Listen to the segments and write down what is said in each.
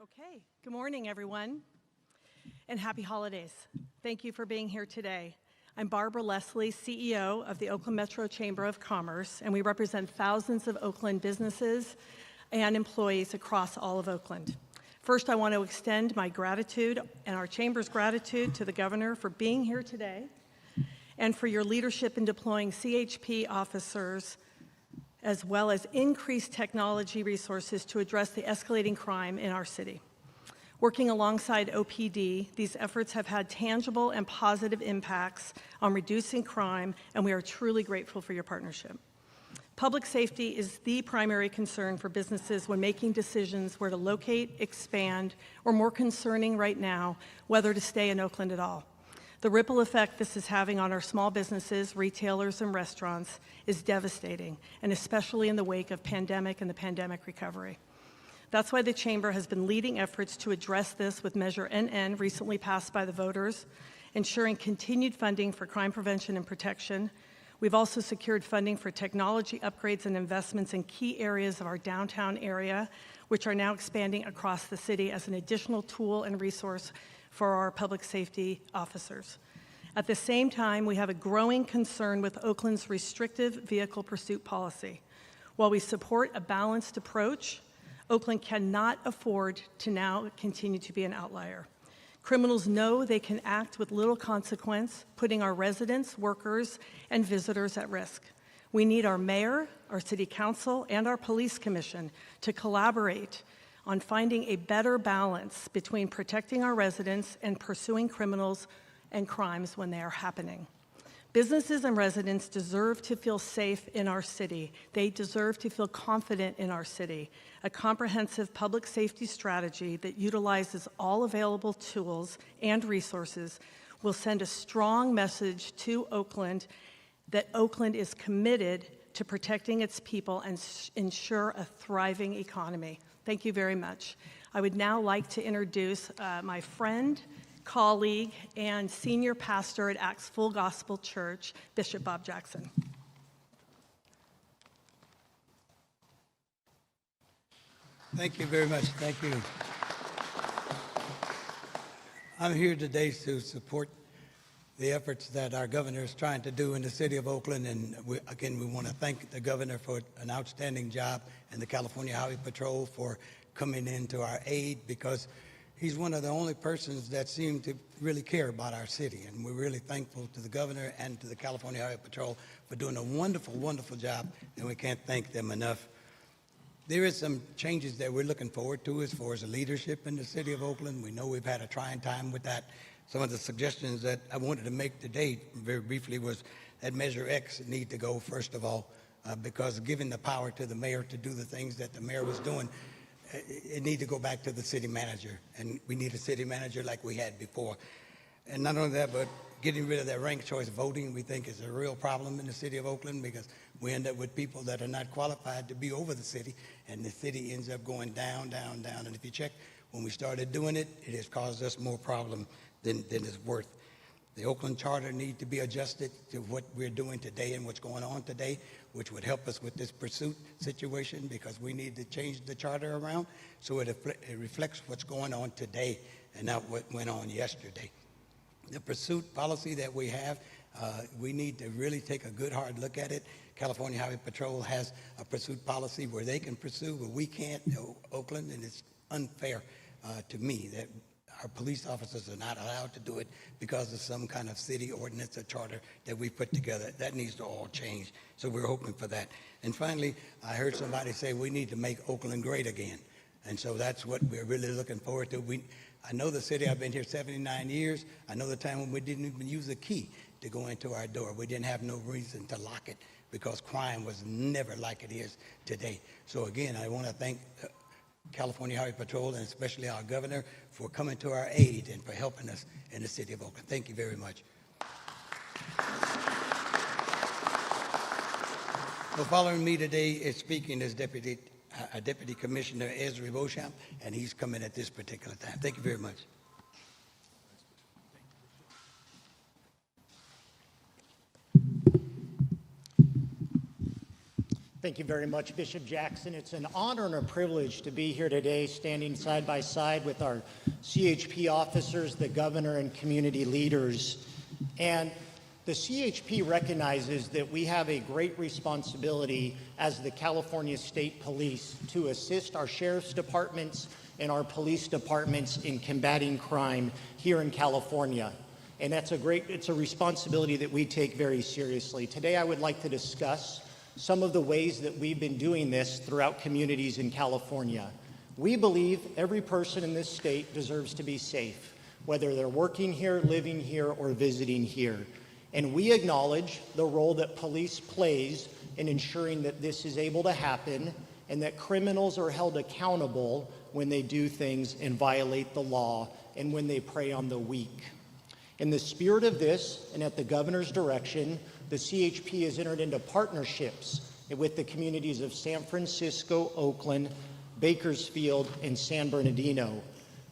Okay, good morning, everyone, and happy holidays. Thank you for being here today. I'm Barbara Leslie, CEO of the Oakland Metro Chamber of Commerce, and we represent thousands of Oakland businesses and employees across all of Oakland. First, I want to extend my gratitude and our Chamber's gratitude to the Governor for being here today and for your leadership in deploying CHP officers as well as increased technology resources to address the escalating crime in our city. Working alongside OPD, these efforts have had tangible and positive impacts on reducing crime, and we are truly grateful for your partnership. Public safety is the primary concern for businesses when making decisions where to locate, expand, or more concerning right now, whether to stay in Oakland at all. The ripple effect this is having on our small businesses, retailers, and restaurants is devastating, and especially in the wake of pandemic and the pandemic recovery. That's why the Chamber has been leading efforts to address this with Measure NN, recently passed by the voters, ensuring continued funding for crime prevention and protection. We've also secured funding for technology upgrades and investments in key areas of our downtown area, which are now expanding across the city as an additional tool and resource for our public safety officers. At the same time, we have a growing concern with Oakland's restrictive vehicle pursuit policy. While we support a balanced approach, Oakland cannot afford to now continue to be an outlier. Criminals know they can act with little consequence, putting our residents, workers, and visitors at risk. We need our mayor, our city council, and our police commission to collaborate on finding a better balance between protecting our residents and pursuing criminals and crimes when they are happening. Businesses and residents deserve to feel safe in our city. They deserve to feel confident in our city. A comprehensive public safety strategy that utilizes all available tools and resources will send a strong message to Oakland that Oakland is committed to protecting its people and ensure a thriving economy. Thank you very much. I would now like to introduce my friend, colleague, and senior pastor at Acts Full Gospel Church, Bishop Bob Jackson. Thank you very much. Thank you. I'm here today to support the efforts that our governor is trying to do in the city of Oakland. And we want to thank the governor for an outstanding job and the California Highway Patrol for coming into our aid, because he's one of the only persons that seem to really care about our city. And we're really thankful to the governor and to the California Highway Patrol for doing a wonderful, wonderful job, and we can't thank them enough. There is some changes that we're looking forward to as far as the leadership in the city of Oakland. We know we've had a trying time with that. Some of the suggestions that I wanted to make today, very briefly, was that Measure X need to go, first of all, because giving the power to the mayor to do the things that the mayor was doing, it need to go back to the city manager, and we need a city manager like we had before. And not only that, but getting rid of that ranked choice voting, we think is a real problem in the city of Oakland, because we end up with people that are not qualified to be over the city, and the city ends up going down, down, down. And if you check, when we started doing it, it has caused us more problem than it's worth. The Oakland Charter needs to be adjusted to what we're doing today and what's going on today, which would help us with this pursuit situation, because we need to change the charter around so it reflects what's going on today and not what went on yesterday. The pursuit policy that we have, we need to really take a good hard look at it. California Highway Patrol has a pursuit policy where they can pursue, but we can't, Oakland, and it's unfair to me that our police officers are not allowed to do it because of some kind of city ordinance or charter that we put together. That needs to all change. So we're hoping for that. And finally, I heard somebody say we need to make Oakland great again. And so that's what we're really looking forward to. I know the city, I've been here 79 years. I know the time when we didn't even use a key to go into our door. We didn't have no reason to lock it because crime was never like it is today. So again, I want to thank California Highway Patrol and especially our governor for coming to our aid and for helping us in the city of Oakland. Thank you very much. Well, following me today is speaking as Deputy Commissioner Ezra Beauchamp, and he's coming at this particular time. Thank you very much. Thank you very much, Bishop Jackson. It's an honor and a privilege to be here today, standing side by side with our CHP officers, the governor, and community leaders. And the CHP recognizes that we have a great responsibility as the California State Police to assist our sheriff's departments and our police departments in combating crime here in California. And it's a responsibility that we take very seriously. Today, I would like to discuss some of the ways that we've been doing this throughout communities in California. We believe every person in this state deserves to be safe, whether they're working here, living here, or visiting here. And we acknowledge the role that police plays in ensuring that this is able to happen and that criminals are held accountable when they do things and violate the law and when they prey on the weak. In the spirit of this, and at the governor's direction, the CHP has entered into partnerships with the communities of San Francisco, Oakland, Bakersfield, and San Bernardino.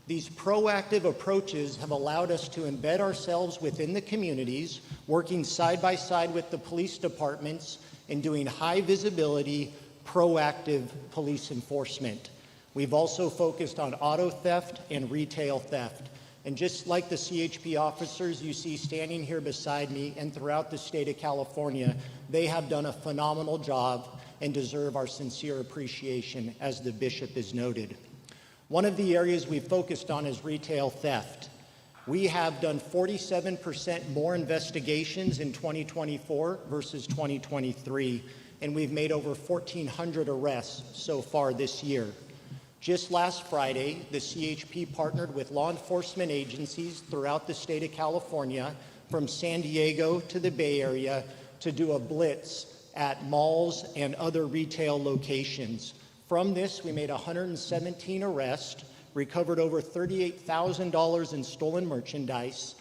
These proactive approaches have allowed us to embed ourselves within the communities, working side by side with the police departments and doing high visibility, proactive police enforcement. We've also focused on auto theft and retail theft. And just like the CHP officers you see standing here beside me and throughout the state of California, they have done a phenomenal job and deserve our sincere appreciation, as the bishop has noted. One of the areas we've focused on is retail theft. We have done 47% more investigations in 2024 versus 2023, and we've made over 1,400 arrests so far this year. Just last Friday, the CHP partnered with law enforcement agencies throughout the state of California, from San Diego to the Bay Area, to do a blitz at malls and other retail locations. From this, we made 117 arrests, recovered over $38,000 in stolen merchandise,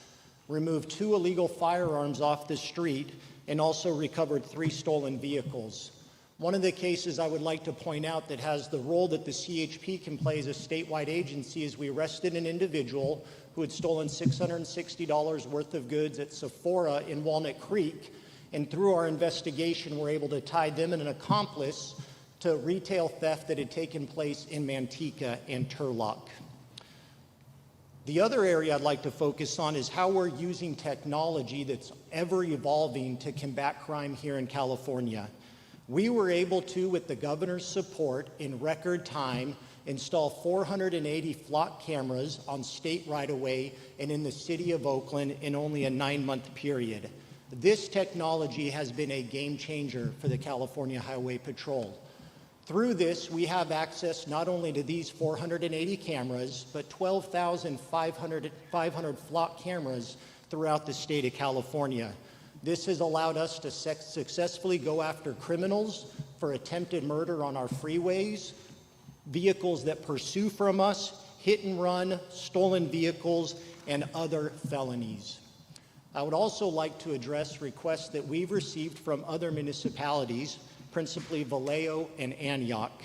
removed 2 illegal firearms off the street, and also recovered 3 stolen vehicles. One of the cases I would like to point out that has the role that the CHP can play as a statewide agency is we arrested an individual who had stolen $660 worth of goods at Sephora in Walnut Creek, and through our investigation, we're able to tie them and an accomplice to retail theft that had taken place in Manteca and Turlock. The other area I'd like to focus on is how we're using technology that's ever evolving to combat crime here in California. We were able to, with the governor's support, in record time, install 480 flock cameras on state right-of-way and in the city of Oakland in only a 9-month period. This technology has been a game changer for the California Highway Patrol. Through this, we have access not only to these 480 cameras, but 12,500 flock cameras throughout the state of California. This has allowed us to successfully go after criminals for attempted murder on our freeways, vehicles that pursue from us, hit and run, stolen vehicles, and other felonies. I would also like to address requests that we've received from other municipalities, principally Vallejo and Antioch.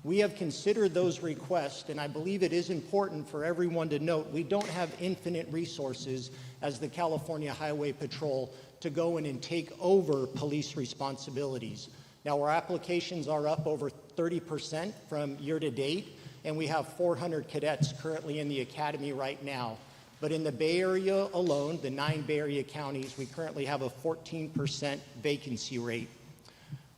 We have considered those requests, and I believe it is important for everyone to note we don't have infinite resources as the California Highway Patrol to go in and take over police responsibilities. Now, our applications are up over 30% from year to date, and we have 400 cadets currently in the academy right now. But in the Bay Area alone, the 9 Bay Area counties, we currently have a 14% vacancy rate.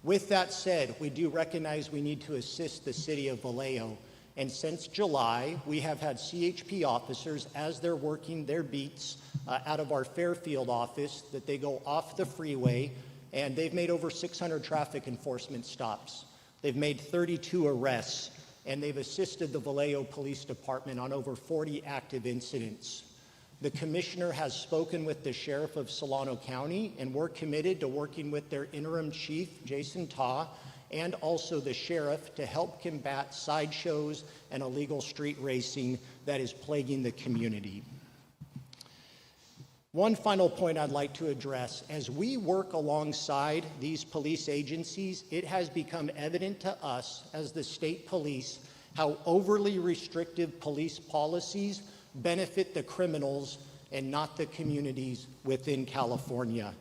With that said, we do recognize we need to assist the city of Vallejo. And since July, we have had CHP officers, as they're working their beats out of our Fairfield office, that they go off the freeway, and they've made over 600 traffic enforcement stops. They've made 32 arrests, and they've assisted the Vallejo Police Department on over 40 active incidents. The commissioner has spoken with the sheriff of Solano County, and we're committed to working with their interim chief, Jason Taw, and also the sheriff to help combat sideshows and illegal street racing that is plaguing the community. One final point I'd like to address. As we work alongside these police agencies, it has become evident to us as the state police how overly restrictive police policies benefit the criminals and not the communities within California.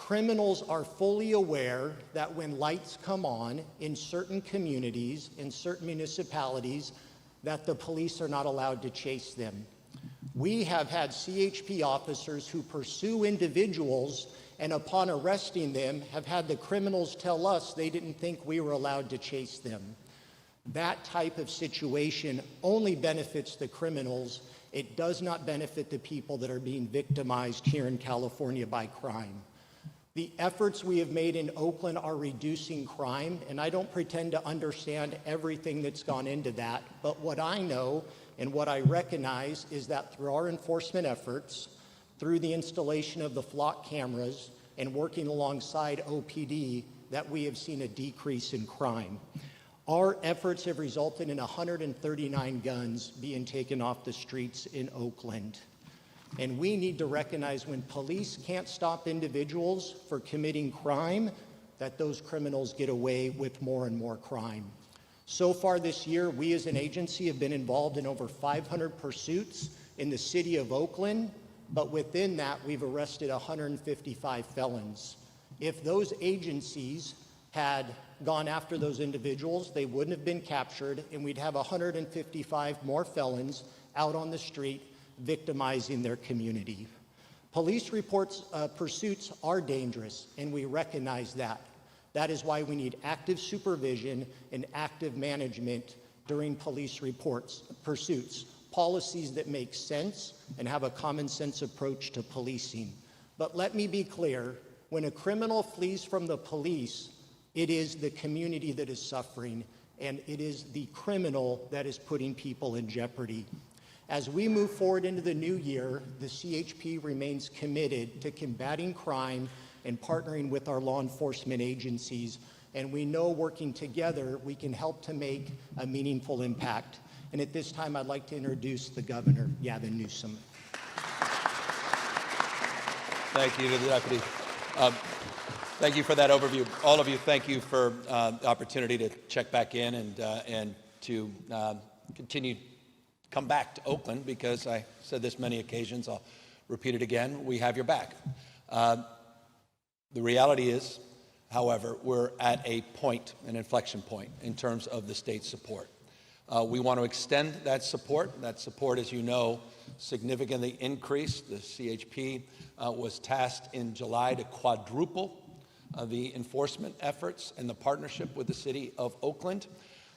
Criminals are fully aware that when lights come on in certain communities, in certain municipalities, that the police are not allowed to chase them. We have had CHP officers who pursue individuals and upon arresting them have had the criminals tell us they didn't think we were allowed to chase them. That type of situation only benefits the criminals. It does not benefit the people that are being victimized here in California by crime. The efforts we have made in Oakland are reducing crime, and I don't pretend to understand everything that's gone into that, but what I know and what I recognize is that through our enforcement efforts, through the installation of the flock cameras and working alongside OPD, that we have seen a decrease in crime. Our efforts have resulted in 139 guns being taken off the streets in Oakland. And we need to recognize when police can't stop individuals for committing crime, that those criminals get away with more and more crime. So far this year, we as an agency have been involved in over 500 pursuits in the city of Oakland, but within that, we've arrested 155 felons. If those agencies had gone after those individuals, they wouldn't have been captured, and we'd have 155 more felons out on the street victimizing their community. Police pursuits are dangerous, and we recognize that. That is why we need active supervision and active management during police pursuits, policies that make sense and have a common sense approach to policing. But let me be clear, when a criminal flees from the police, it is the community that is suffering, and it is the criminal that is putting people in jeopardy. As we move forward into the new year, the CHP remains committed to combating crime and partnering with our law enforcement agencies, and we know working together we can help to make a meaningful impact. And at this time, I'd like to introduce the Governor, Gavin Newsom. Thank you to the Deputy. Thank you for that overview. All of you, thank you for the opportunity to check back in and to continue come back to Oakland, because I said this many occasions, I'll repeat it again, we have your back. The reality is, however, we're at a point, an inflection point, in terms of the state's support. We want to extend that support. That support, as you know, significantly increased. The CHP was tasked in July to quadruple the enforcement efforts and the partnership with the city of Oakland.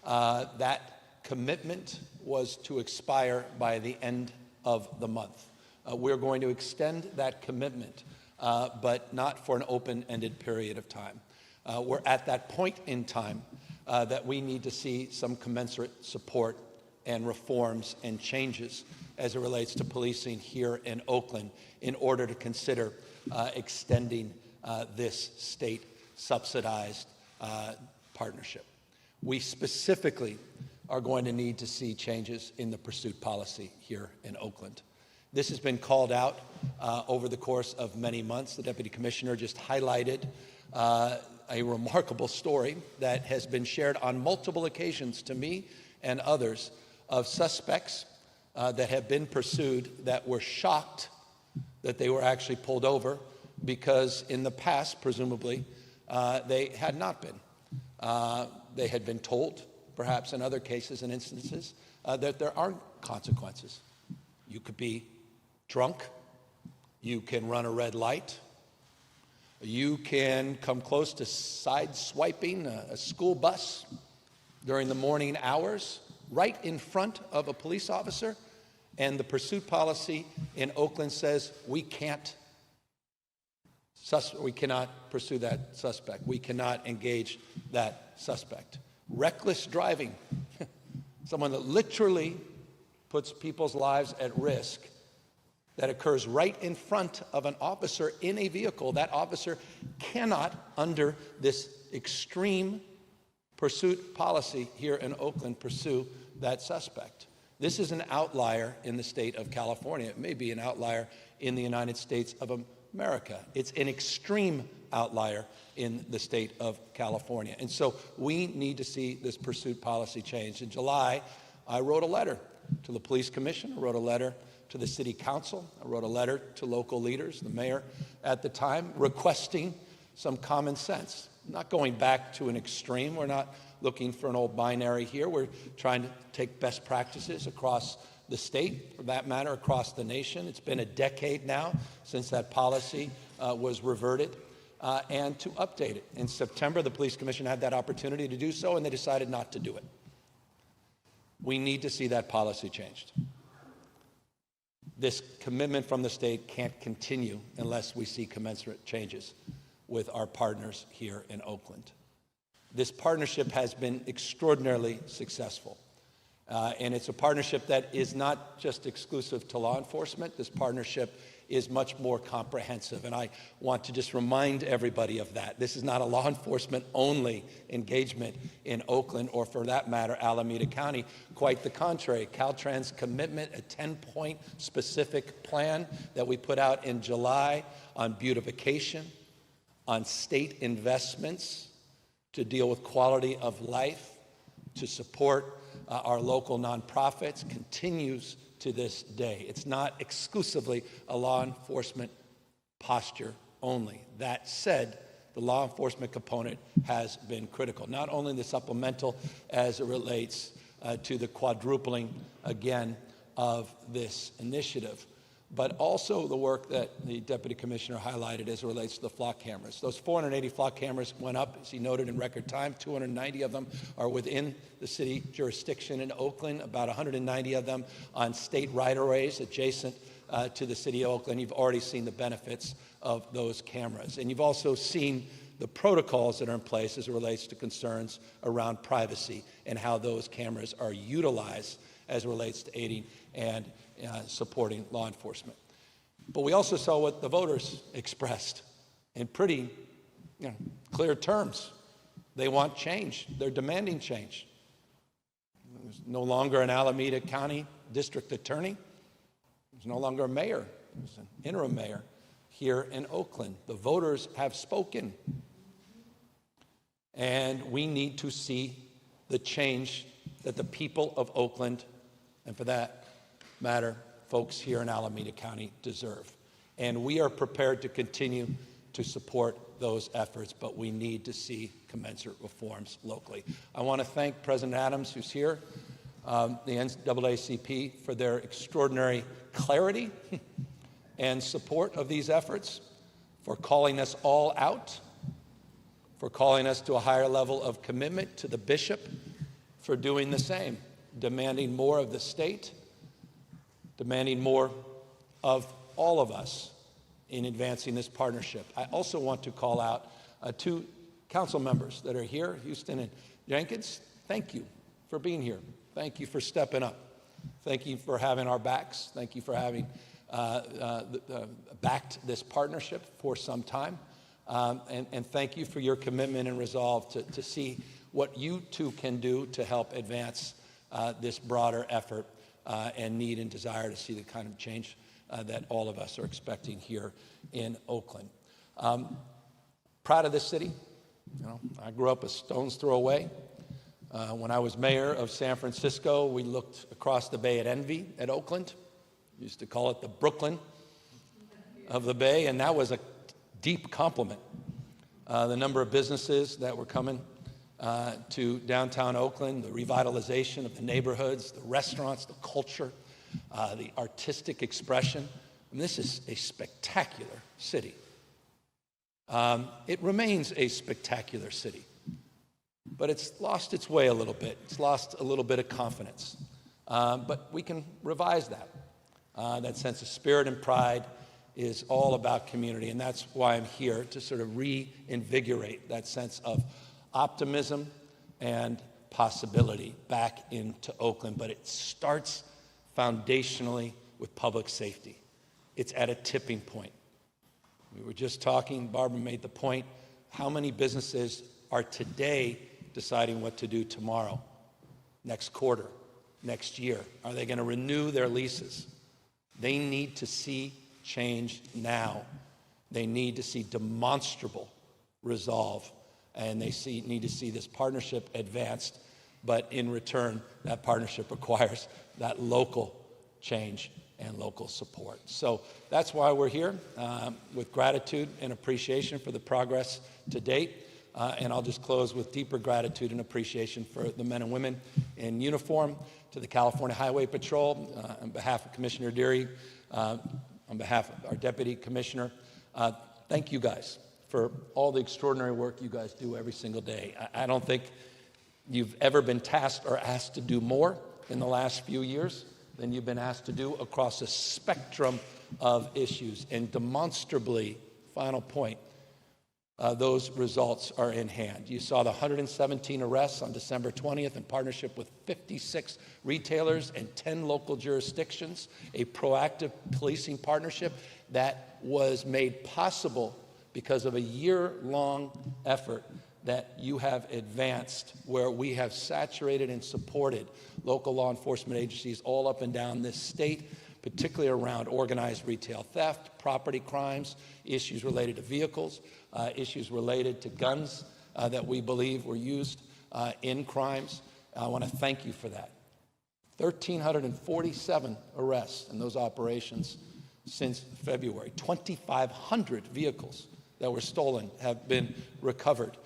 That commitment was to expire by the end of the month. We're going to extend that commitment, but not for an open-ended period of time. We're at that point in time that we need to see some commensurate support and reforms and changes as it relates to policing here in Oakland in order to consider extending this state-subsidized partnership. We specifically are going to need to see changes in the pursuit policy here in Oakland. This has been called out over the course of many months. The Deputy Commissioner just highlighted a remarkable story that has been shared on multiple occasions to me and others of suspects that have been pursued that were shocked that they were actually pulled over because in the past, presumably, they had not been. They had been told, perhaps in other cases and instances, that there are consequences. You could be drunk, you can run a red light, you can come close to side-swiping a school bus during the morning hours right in front of a police officer, and the pursuit policy in Oakland says we cannot pursue that suspect. We cannot engage that suspect. Reckless driving, someone that literally puts people's lives at risk, that occurs right in front of an officer in a vehicle. That officer cannot, under this extreme pursuit policy here in Oakland, pursue that suspect. This is an outlier in the state of California. It may be an outlier in the United States of America. It's an extreme outlier in the state of California. And so we need to see this pursuit policy changed. In July, I wrote a letter to the police commissioner, wrote a letter to the city council. I wrote a letter to local leaders, the mayor at the time, requesting some common sense. Not going back to an extreme. We're not looking for an old binary here. We're trying to take best practices across the state, for that matter, across the nation. It's been a decade now since that policy was reverted, and to update it. In September, the police commission had that opportunity to do so, and they decided not to do it. We need to see that policy changed. This commitment from the state can't continue unless we see commensurate changes with our partners here in Oakland. This partnership has been extraordinarily successful. And it's a partnership that is not just exclusive to law enforcement. This partnership is much more comprehensive. And I want to just remind everybody of that. This is not a law enforcement only engagement in Oakland, or for that matter, Alameda County. Quite the contrary. Caltrans' commitment, a 10-point specific plan that we put out in July on beautification, on state investments to deal with quality of life, to support our local nonprofits, continues to this day. It's not exclusively a law enforcement posture only. That said, the law enforcement component has been critical, not only the supplemental as it relates to the quadrupling, again, of this initiative, but also the work that the Deputy Commissioner highlighted as it relates to the flock cameras. Those 480 flock cameras went up, as he noted, in record time. 290 of them are within the city jurisdiction in Oakland, about 190 of them on state right-of-ways adjacent to the city of Oakland. You've already seen the benefits of those cameras. And you've also seen the protocols that are in place as it relates to concerns around privacy and how those cameras are utilized as it relates to aiding and supporting law enforcement. But we also saw what the voters expressed in pretty clear terms. They want change. They're demanding change. There's no longer an Alameda County district attorney. There's no longer a mayor. There's an interim mayor here in Oakland. The voters have spoken. And we need to see the change that the people of Oakland, and for that matter, folks here in Alameda County, deserve. And we are prepared to continue to support those efforts, but we need to see commensurate reforms locally. I want to thank President Adams, who's here, the NAACP, for their extraordinary clarity and support of these efforts, for calling us all out, for calling us to a higher level of commitment, to the bishop for doing the same, demanding more of the state, demanding more of all of us in advancing this partnership. I also want to call out two council members that are here, Houston and Jenkins. Thank you for being here. Thank you for stepping up. Thank you for having our backs. Thank you for having backed this partnership for some time. And thank you for your commitment and resolve to see what you too can do to help advance this broader effort and need and desire to see the kind of change that all of us are expecting here in Oakland. Proud of this city. I grew up a stone's throw away. When I was mayor of San Francisco, we looked across the bay at envy at Oakland. We used to call it the Brooklyn of the Bay, and that was a deep compliment. The number of businesses that were coming to downtown Oakland, the revitalization of the neighborhoods, the restaurants, the culture, the artistic expression. And this is a spectacular city. It remains a spectacular city, but it's lost its way a little bit. It's lost a little bit of confidence. But we can revise that. That sense of spirit and pride is all about community, and that's why I'm here, to sort of reinvigorate that sense of optimism and possibility back into Oakland. But it starts foundationally with public safety. It's at a tipping point. We were just talking, Barbara made the point, how many businesses are today deciding what to do tomorrow, next quarter, next year? Are they going to renew their leases? They need to see change now. They need to see demonstrable resolve, and they need to see this partnership advanced. But in return, that partnership requires that local change and local support. So that's why we're here, with gratitude and appreciation for the progress to date. And I'll just close with deeper gratitude and appreciation for the men and women in uniform, to the California Highway Patrol, on behalf of Commissioner Deary, on behalf of our Deputy Commissioner. Thank you guys for all the extraordinary work you guys do every single day. I don't think you've ever been tasked or asked to do more in the last few years than you've been asked to do across a spectrum of issues. And demonstrably, final point, those results are in hand. You saw the 117 arrests on December 20th in partnership with 56 retailers and 10 local jurisdictions, a proactive policing partnership that was made possible because of a year-long effort that you have advanced, where we have saturated and supported local law enforcement agencies all up and down this state, particularly around organized retail theft, property crimes, issues related to vehicles, issues related to guns that we believe were used in crimes. I want to thank you for that. 1,347 arrests in those operations since February. 2,500 vehicles that were stolen have been recovered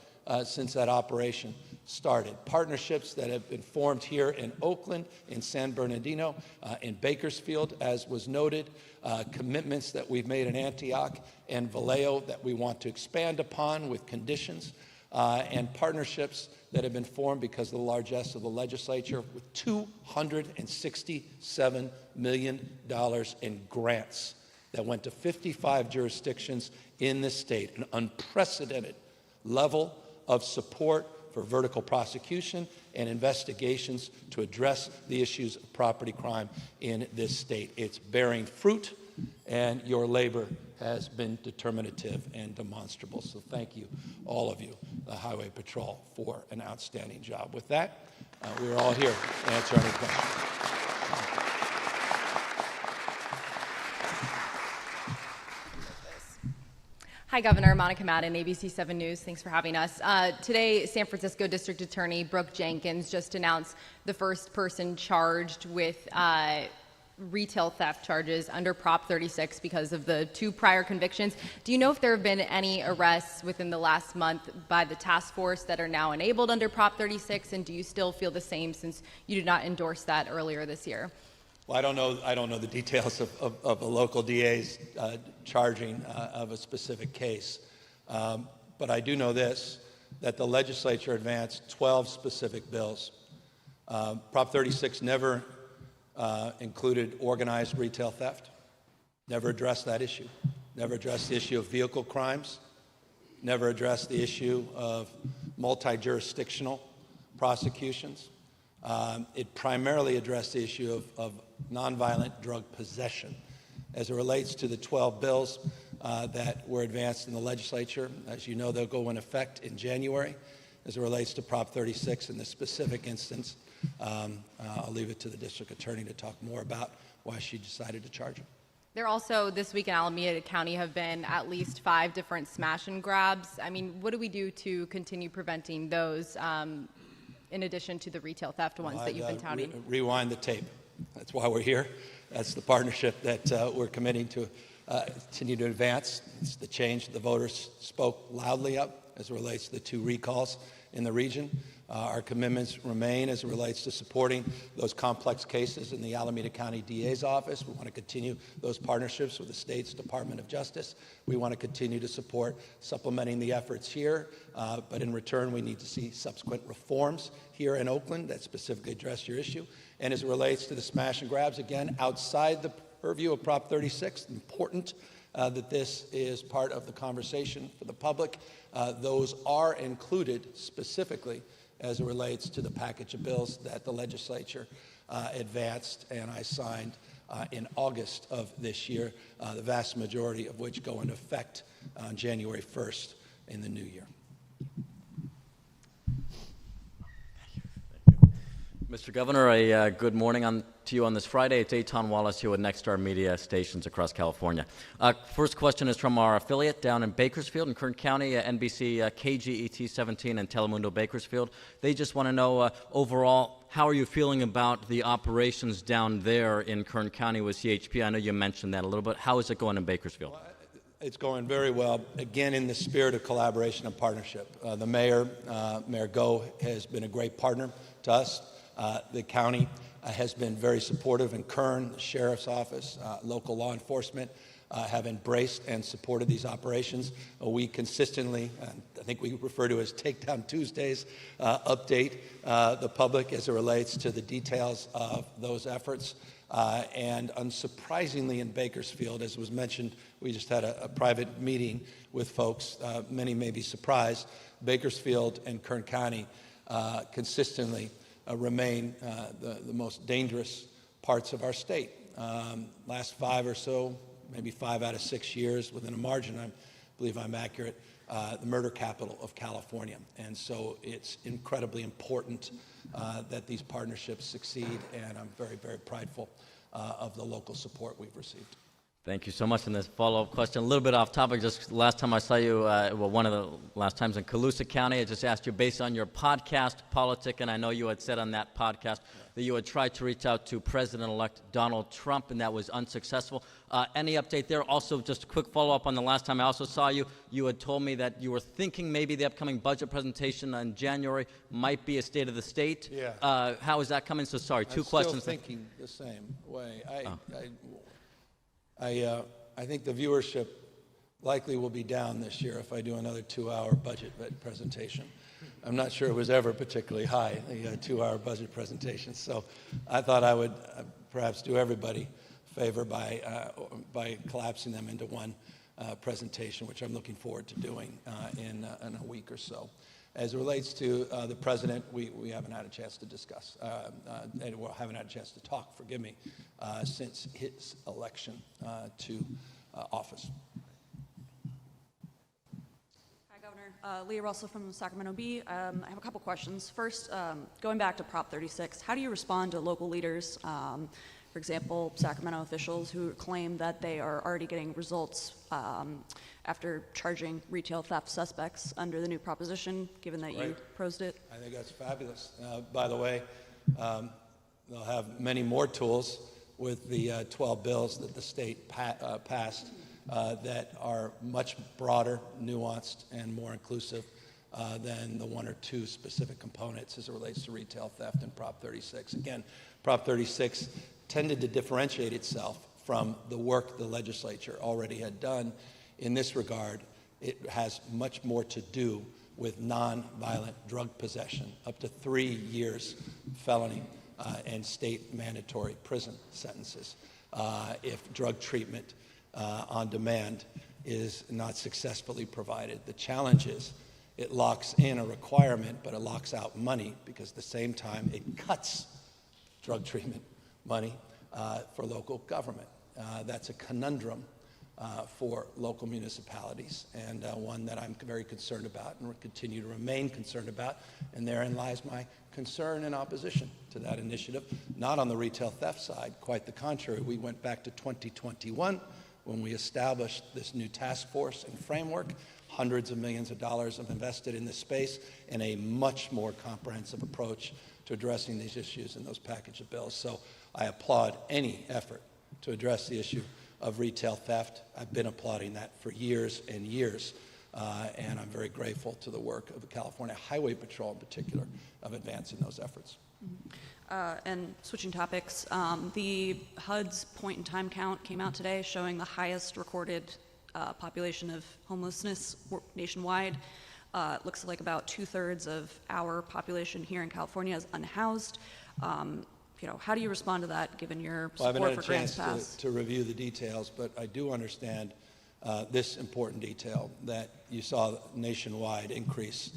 since that operation started. Partnerships that have been formed here in Oakland, in San Bernardino, in Bakersfield, as was noted. Commitments that we've made in Antioch and Vallejo that we want to expand upon with conditions. And partnerships that have been formed because of the largesse of the legislature, with $267 million in grants that went to 55 jurisdictions in this state, an unprecedented level of support for vertical prosecution and investigations to address the issues of property crime in this state. It's bearing fruit, and your labor has been determinative and demonstrable. So thank you, all of you, the Highway Patrol, for an outstanding job. With that, we're all here to answer any questions. Hi, Governor. Monica Madden, ABC 7 News. Thanks for having us. Today, San Francisco District Attorney Brooke Jenkins just announced the first person charged with retail theft charges under Prop 36 because of the 2 prior convictions. Do you know if there have been any arrests within the last month by the task force that are now enabled under Prop 36, and do you still feel the same since you did not endorse that earlier this year? Well, I don't know the details of a local DA's charging of a specific case. But I do know this, that the legislature advanced 12 specific bills. Prop 36 never included organized retail theft, never addressed that issue, never addressed the issue of vehicle crimes, never addressed the issue of multi-jurisdictional prosecutions. It primarily addressed the issue of nonviolent drug possession. As it relates to the 12 bills that were advanced in the legislature, as you know, they'll go in effect in January. As it relates to Prop 36 in this specific instance, I'll leave it to the district attorney to talk more about why she decided to charge him. There also, this week in Alameda County, have been at least 5 different smash and grabs. I mean, what do we do to continue preventing those in addition to the retail theft ones that you've been touting? Rewind the tape. That's why we're here. That's the partnership that we're committing to continue to advance. It's the change the voters spoke loudly up as it relates to the 2 recalls in the region. Our commitments remain as it relates to supporting those complex cases in the Alameda County DA's office. We want to continue those partnerships with the state's Department of Justice. We want to continue to support supplementing the efforts here, but in return, we need to see subsequent reforms here in Oakland that specifically address your issue. And as it relates to the smash and grabs, again, outside the purview of Prop 36, important that this is part of the conversation for the public. Those are included specifically as it relates to the package of bills that the legislature advanced and I signed in August of this year, the vast majority of which go into effect on January 1st in the new year. Mr. Governor, a good morning. On to you on this Friday. It's Eitan Wallace here with Nexstar Media stations across California. First question is from our affiliate down in Bakersfield in Kern County, NBC KGET 17 and Telemundo Bakersfield. They just want to know overall, how are you feeling about the operations down there in Kern County with CHP? I know you mentioned that a little bit. How is it going in Bakersfield? Well, it's going very well, again, in the spirit of collaboration and partnership. The mayor, Mayor Go, has been a great partner to us. The county has been very supportive, and Kern, the sheriff's office, local law enforcement have embraced and supported these operations. We consistently, I think we refer to as Takedown Tuesdays, update the public as it relates to the details of those efforts. And unsurprisingly in Bakersfield, as was mentioned, we just had a private meeting with folks. Many may be surprised. Bakersfield and Kern County consistently remain the most dangerous parts of our state. Last 5 or so, maybe 5 out of 6 years, within a margin, I believe I'm accurate, the murder capital of California. And so it's incredibly important that these partnerships succeed, and I'm very, very prideful of the local support we've received. Thank you so much. And this follow-up question, a little bit off topic. Just last time I saw you, well, one of the last times in Colusa County, I just asked you, based on your podcast, Politic, and I know you had said on that podcast that you had tried to reach out to President-elect Donald Trump, and that was unsuccessful. Any update there? Also, just a quick follow-up on the last time I also saw you. You had told me that you were thinking maybe the upcoming budget presentation in January might be a State of the State. Yeah. How is that coming? So sorry, two questions. I'm still thinking the same way. I think the viewership likely will be down this year if I do another 2-hour budget presentation. I'm not sure it was ever particularly high, the 2-hour budget presentation. So I thought I would perhaps do everybody a favor by collapsing them into one presentation, which I'm looking forward to doing in a week or so. As it relates to the president, we haven't had a chance to discuss, and we haven't had a chance to talk, forgive me, since his election to office. Hi, Governor. Leah Russell from Sacramento Bee. I have a couple questions. First, going back to Prop 36, how do you respond to local leaders, for example, Sacramento officials who claim that they are already getting results after charging retail theft suspects under the new proposition, given that you proposed it? I think that's fabulous. By the way, they'll have many more tools with the 12 bills that the state passed that are much broader, nuanced, and more inclusive than the 1 or 2 specific components as it relates to retail theft and Prop 36. Again, Prop 36 tended to differentiate itself from the work the legislature already had done. In this regard, it has much more to do with nonviolent drug possession, up to 3 years felony and state mandatory prison sentences if drug treatment on demand is not successfully provided. The challenge is it locks in a requirement, but it locks out money because at the same time it cuts drug treatment money for local government. That's a conundrum for local municipalities, and one that I'm very concerned about and will continue to remain concerned about, and therein lies my concern and opposition to that initiative. Not on the retail theft side, quite the contrary. We went back to 2021 when we established this new task force and framework. Hundreds of millions of dollars have invested in this space, and a much more comprehensive approach to addressing these issues in those package of bills. So I applaud any effort to address the issue of retail theft. I've been applauding that for years and years, and I'm very grateful to the work of the California Highway Patrol in particular of advancing those efforts. And switching topics, the HUD's point-in-time count came out today showing the highest recorded population of homelessness nationwide. It looks like about 2/3 of our population here in California is unhoused. How do you respond to that, given your support for grants passed? I haven't had a chance to review the details, but I do understand this important detail, that you saw nationwide increase.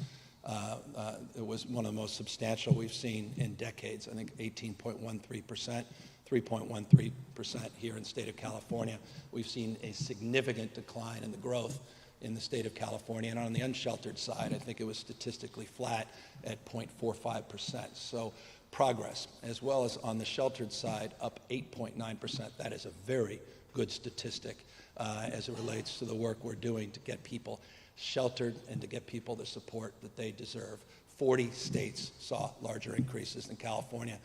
It was one of the most substantial we've seen in decades. I think 18.13%, 3.13% here in the state of California. We've seen a significant decline in the growth in the state of California. And on the unsheltered side, I think it was statistically flat at 0.45%. So progress, as well as on the sheltered side, up 8.9%. That is a very good statistic as it relates to the work we're doing to get people sheltered and to get people the support that they deserve. 40 states saw larger increases than California.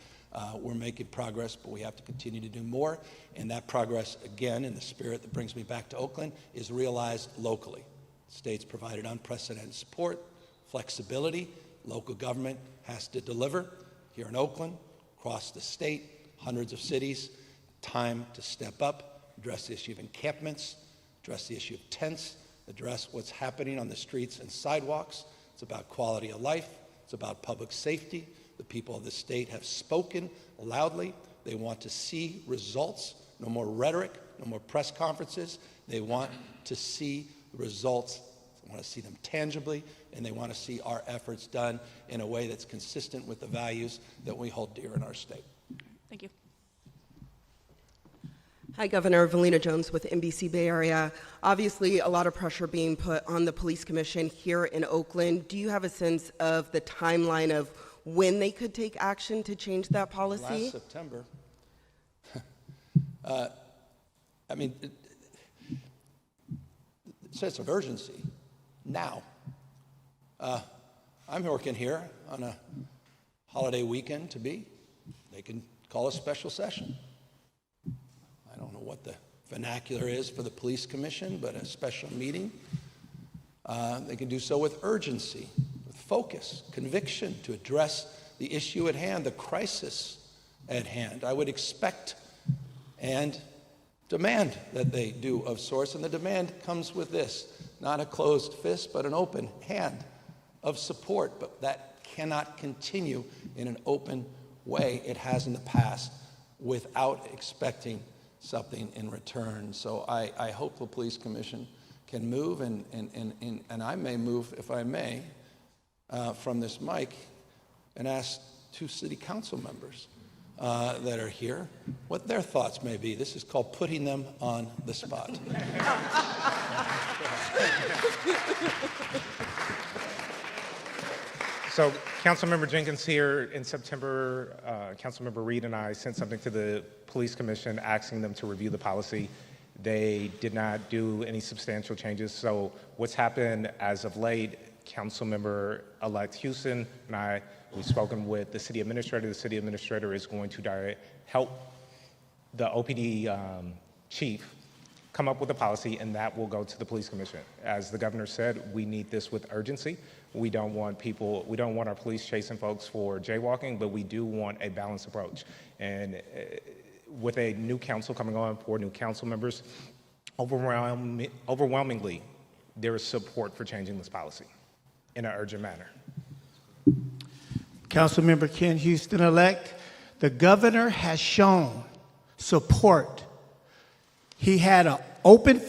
We're making progress, but we have to continue to do more. And that progress, again, in the spirit that brings me back to Oakland, is realized locally. States provided unprecedented support, flexibility. Local government has to deliver. Here in Oakland, across the state, hundreds of cities, time to step up, address the issue of encampments, address the issue of tents, address what's happening on the streets and sidewalks. It's about quality of life. It's about public safety. The people of the state have spoken loudly. They want to see results. No more rhetoric, no more press conferences. They want to see results. They want to see them tangibly, and they want to see our efforts done in a way that's consistent with the values that we hold dear in our state. Thank you. Hi, Governor. Valina Jones with NBC Bay Area. Obviously, a lot of pressure being put on the police commission here in Oakland. Do you have a sense of the timeline of when they could take action to change that policy? Last September. I mean, sense of urgency now. I'm working here on a holiday weekend they can call a special session. I don't know what the vernacular is for the police commission, but a special meeting. They can do so with urgency, with focus, conviction to address the issue at hand, the crisis at hand. I would expect and demand that they do of sorts, and the demand comes with this, not a closed fist, but an open hand of support, but that cannot continue in an open way it has in the past without expecting something in return. So I hope the police commission can move, and I may move, if I may, from this mic and ask two city council members that are here what their thoughts may be. This is called putting them on the spot. So Councilmember Jenkins here in September, Councilmember Reed and I sent something to the police commission asking them to review the policy. They did not do any substantial changes. So what's happened as of late, Councilmember-elect Houston and I, we've spoken with the city administrator. The city administrator is going to help the OPD chief come up with a policy, and that will go to the police commission. As the governor said, we need this with urgency. We don't want our police chasing folks for jaywalking, but we do want a balanced approach. And with a new council coming on, 4 new council members, overwhelmingly, there is support for changing this policy in an urgent manner. Councilmember Ken Houston-elect, the governor has shown support. He had an open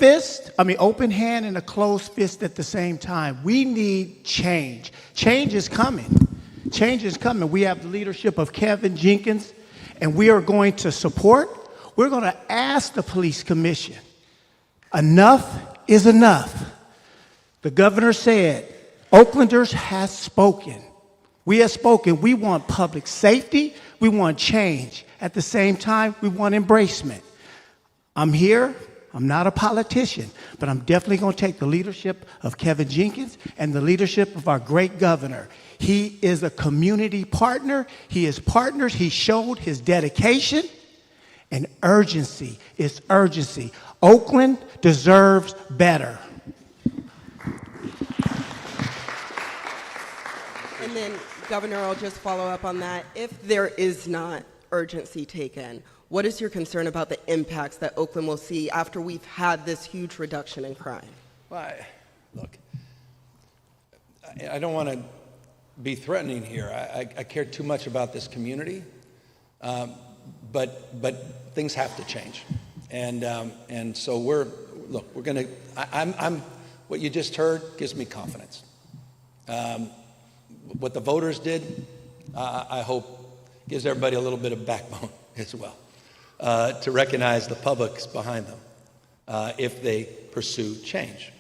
hand and a closed fist at the same time. We need change. Change is coming. Change is coming. We have the leadership of Gavin Jenkins, and we are going to support. We're going to ask the police commission, enough is enough. The governor said, Oaklanders have spoken. We have spoken. We want public safety. We want change. At the same time, we want embracement. I'm here. I'm not a politician, but I'm definitely going to take the leadership of Gavin Jenkins and the leadership of our great governor. He is a community partner. He is partners. He showed his dedication and urgency. It's urgency. Oakland deserves better. And then, Governor, I'll just follow up on that. If there is not urgency taken, what is your concern about the impacts that Oakland will see after we've had this huge reduction in crime? Well, look, I don't want to be threatening here. I care too much about this community, but things have to change, and so we're going to. What you just heard gives me confidence. What the voters did, I hope, gives everybody a little bit of backbone as well. To recognize the public's behind them if they pursue change.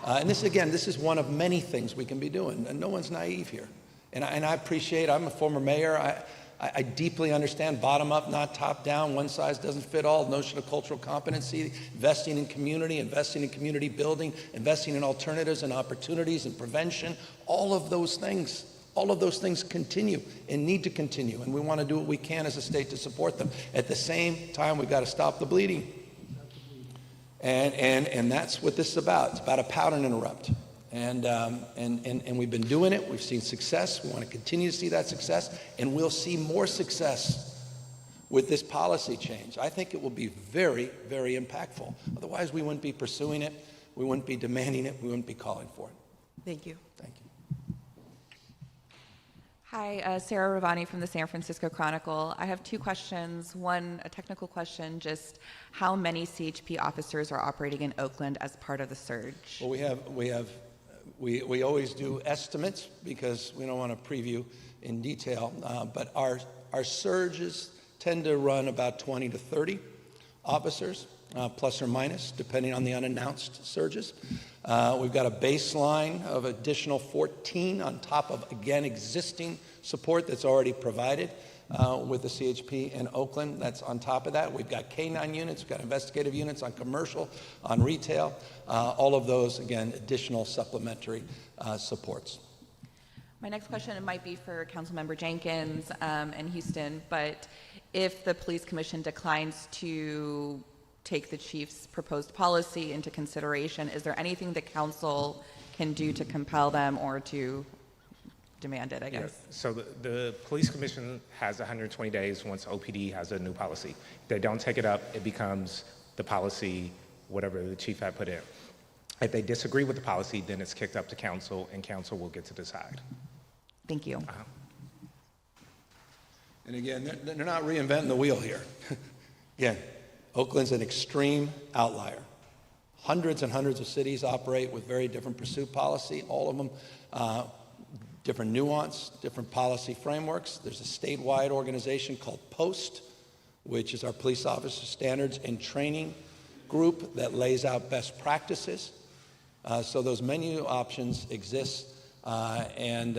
And this is one of many things we can be doing, and no one's naive here. And I appreciate, I'm a former mayor, I deeply understand bottom up, not top down, one size doesn't fit all, notion of cultural competency, investing in community building, investing in alternatives and opportunities and prevention, all of those things continue and need to continue, and we want to do what we can as a state to support them. At the same time, we've got to stop the bleeding. And that's what this is about. It's about a pattern interrupt. And we've been doing it. We've seen success. We want to continue to see that success, and we'll see more success with this policy change. I think it will be very, very impactful. Otherwise, we wouldn't be pursuing it. We wouldn't be demanding it. We wouldn't be calling for it. Thank you. Thank you. Hi, Sarah Ravani from the San Francisco Chronicle. I have two questions. One, a technical question, just how many CHP officers are operating in Oakland as part of the surge? Well, we always do estimates because we don't want to preview in detail, but our surges tend to run about 20 to 30 officers, plus or minus, depending on the unannounced surges. We've got a baseline of additional 14 on top of, again, existing support that's already provided with the CHP in Oakland. That's on top of that. We've got K-9 units, we've got investigative units on commercial, on retail, all of those, again, additional supplementary supports. My next question might be for Councilmember Jenkins and Houston, but if the Police Commission declines to take the chief's proposed policy into consideration, is there anything the council can do to compel them or to demand it, I guess? Yeah. So the Police Commission has 120 days once OPD has a new policy. If they don't take it up, it becomes the policy, whatever the chief had put in. If they disagree with the policy, then it's kicked up to council, and council will get to decide. Thank you. And again, they're not reinventing the wheel here. Again, Oakland's an extreme outlier. Hundreds and hundreds of cities operate with very different pursuit policy, all of them different nuance, different policy frameworks. There's a statewide organization called POST, which is our police officer standards and training group that lays out best practices. So those menu options exist, and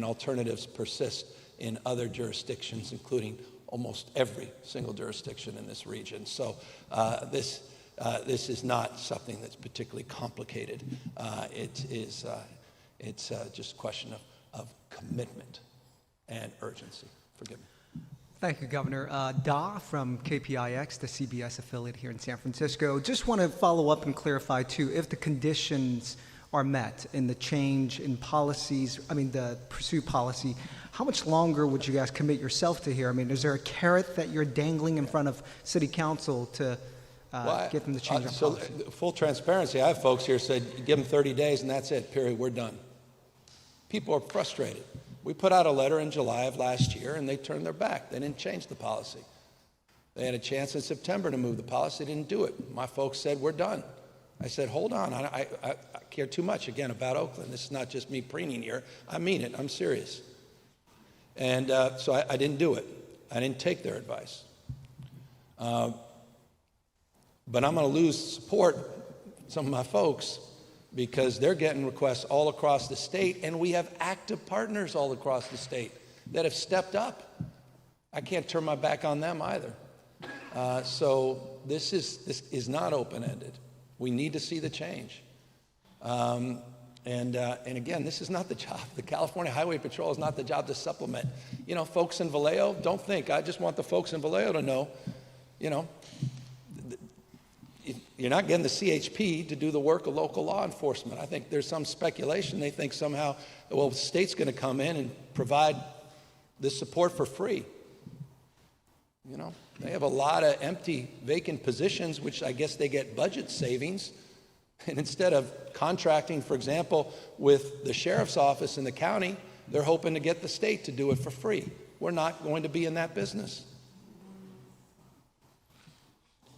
alternatives persist in other jurisdictions, including almost every single jurisdiction in this region. So this is not something that's particularly complicated. It's just a question of commitment and urgency. Forgive me. Thank you, Governor. Da from KPIX, the CBS affiliate here in San Francisco. Just want to follow up and clarify, too, if the conditions are met in the change in policies, the pursuit policy, how much longer would you guys commit yourself to here? Is there a carrot that you're dangling in front of City Council to get them to change their policy? So full transparency, I have folks here said, give them 30 days and that's it, period, we're done. People are frustrated. We put out a letter in July of last year and they turned their back. They didn't change the policy. They had a chance in September to move the policy, they didn't do it. My folks said, we're done. I said, hold on, I care too much, again, about Oakland. This is not just me preening here. I mean it, I'm serious. And so I didn't do it. I didn't take their advice. But I'm going to lose support, some of my folks, because they're getting requests all across the state, and we have active partners all across the state that have stepped up. I can't turn my back on them either. So this is not open-ended. We need to see the change. And again, this is not the job. The California Highway Patrol is not the job to supplement. Folks in Vallejo, don't think. I just want the folks in Vallejo to know, you're not getting the CHP to do the work of local law enforcement. I think there's some speculation. They think somehow, well, the state's going to come in and provide this support for free. They have a lot of empty, vacant positions, which I guess they get budget savings. And instead of contracting, for example, with the sheriff's office in the county, they're hoping to get the state to do it for free. We're not going to be in that business.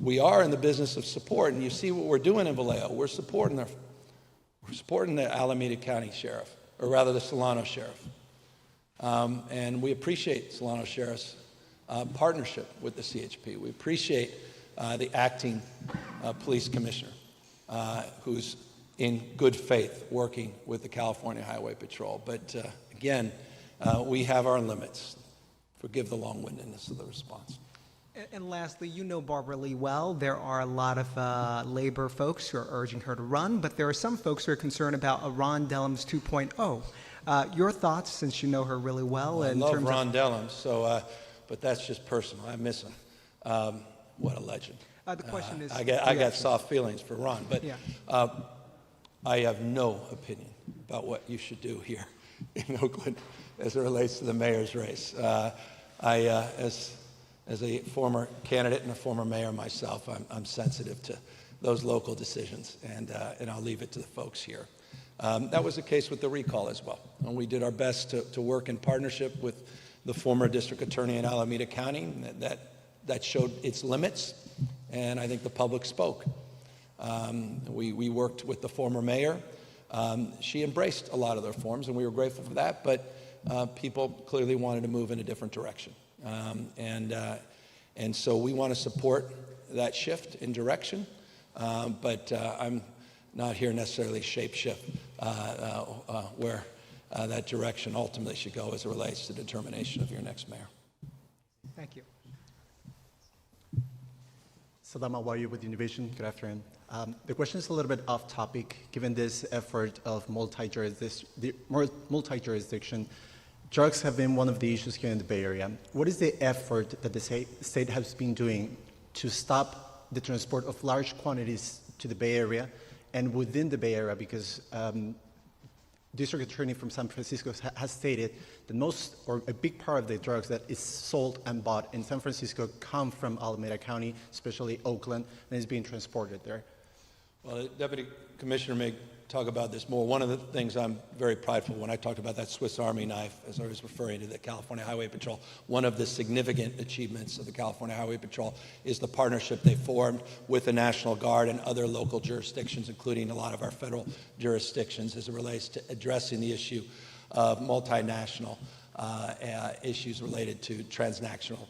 We are in the business of support, and you see what we're doing in Vallejo. We're supporting the Alameda County Sheriff, or rather the Solano Sheriff. And we appreciate Solano Sheriff's partnership with the CHP. We appreciate the acting police commissioner who's in good faith working with the California Highway Patrol. But again, we have our limits. forgive the long-windedness of the response. And lastly, you know Barbara Lee well. There are a lot of labor folks who are urging her to run, but there are some folks who are concerned about a Ron Dellums 2.0. Your thoughts, since you know her really well, I in love terms Ron Dellums, so, but that's just personal. I miss him. What a legend. The question is... I got soft feelings for Ron, but Yeah. I have no opinion about what you should do here in Oakland as it relates to the mayor's race. As a former candidate and a former mayor myself, I'm sensitive to those local decisions, and I'll leave it to the folks here. That was the case with the recall as well. And we did our best to work in partnership with the former district attorney in Alameda County. That showed its limits, and I think the public spoke. We worked with the former mayor. She embraced a lot of the reforms, and we were grateful for that, but people clearly wanted to move in a different direction. And so we want to support that shift in direction, but I'm not here necessarily shape shift where that direction ultimately should go as it relates to determination of your next mayor. Thank you. Saddam Awayu with Innovation. Good afternoon. The question is a little bit off topic, given this effort of multi-jurisdiction. Drugs have been one of the issues here in the Bay Area. What is the effort that the state has been doing to stop the transport of large quantities to the Bay Area and within the Bay Area? Because District Attorney from San Francisco has stated that most or a big part of the drugs that is sold and bought in San Francisco come from Alameda County, especially Oakland, and is being transported there. Well, the Deputy Commissioner may talk about this more. One of the things I'm very prideful when I talked about that Swiss Army knife, as I was referring to the California Highway Patrol, one of the significant achievements of the California Highway Patrol is the partnership they formed with the National Guard and other local jurisdictions, including a lot of our federal jurisdictions, as it relates to addressing the issue of multinational issues related to transnational,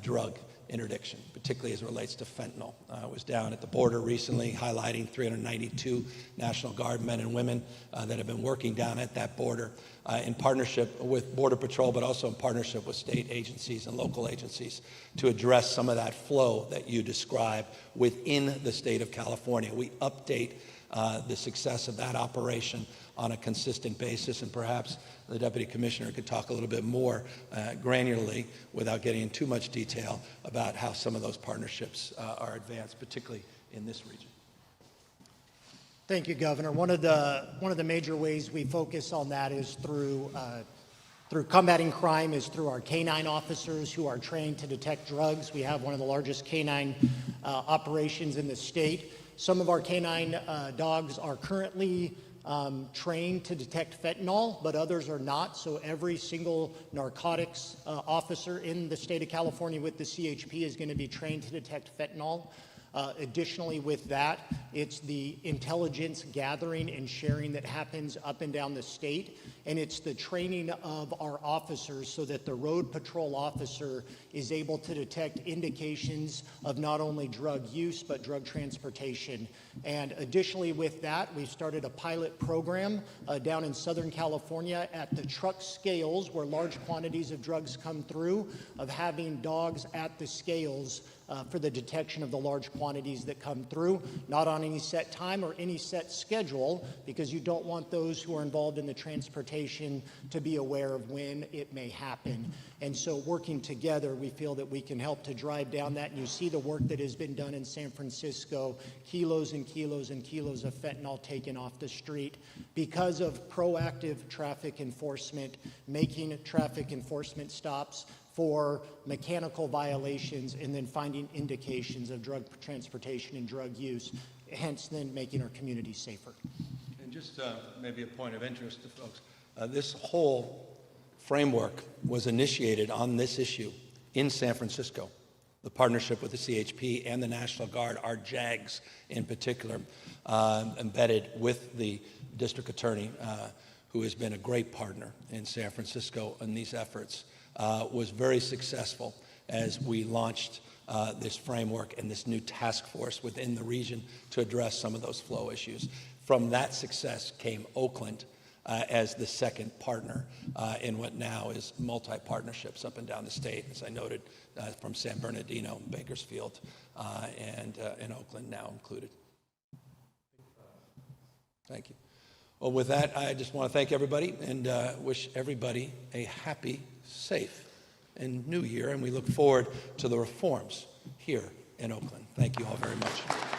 drug interdiction, particularly as it relates to fentanyl. I was down at the border recently highlighting 392 National Guard men and women that have been working down at that border in partnership with Border Patrol, but also in partnership with state agencies and local agencies to address some of that flow that you describe within the state of California. We update the success of that operation on a consistent basis, and perhaps the Deputy Commissioner could talk a little bit more granularly, without getting into too much detail, about how some of those partnerships are advanced, particularly in this region. Thank you, Governor. One of the major ways we focus on that is through combating crime, is through our canine officers who are trained to detect drugs. We have one of the largest canine operations in the state. Some of our canine dogs are currently trained to detect fentanyl, but others are not. So every single narcotics officer in the state of California with the CHP is going to be trained to detect fentanyl. Additionally, with that, it's the intelligence gathering and sharing that happens up and down the state, and it's the training of our officers so that the road patrol officer is able to detect indications of not only drug use, but drug transportation. And additionally with that, we started a pilot program down in Southern California at the truck scales where large quantities of drugs come through, of having dogs at the scales for the detection of the large quantities that come through, not on any set time or any set schedule, because you don't want those who are involved in the transportation to be aware of when it may happen. And so working together, we feel that we can help to drive down that. And you see the work that has been done in San Francisco, kilos and kilos and kilos of fentanyl taken off the street because of proactive traffic enforcement, making traffic enforcement stops for mechanical violations, and then finding indications of drug transportation and drug use, hence then making our communities safer. And just maybe a point of interest to folks, this whole framework was initiated on this issue in San Francisco. The partnership with the CHP and the National Guard, our JAGs in particular, embedded with the district attorney, who has been a great partner in San Francisco in these efforts, was very successful as we launched this framework and this new task force within the region to address some of those flow issues. From that success came Oakland, as the second partner in what now is multi-partnerships up and down the state, as I noted, from San Bernardino, Bakersfield, and Oakland now included. Thank you. Well, with that, I just want to thank everybody and wish everybody a happy, safe, and new year, and we look forward to the reforms here in Oakland. Thank you all very much.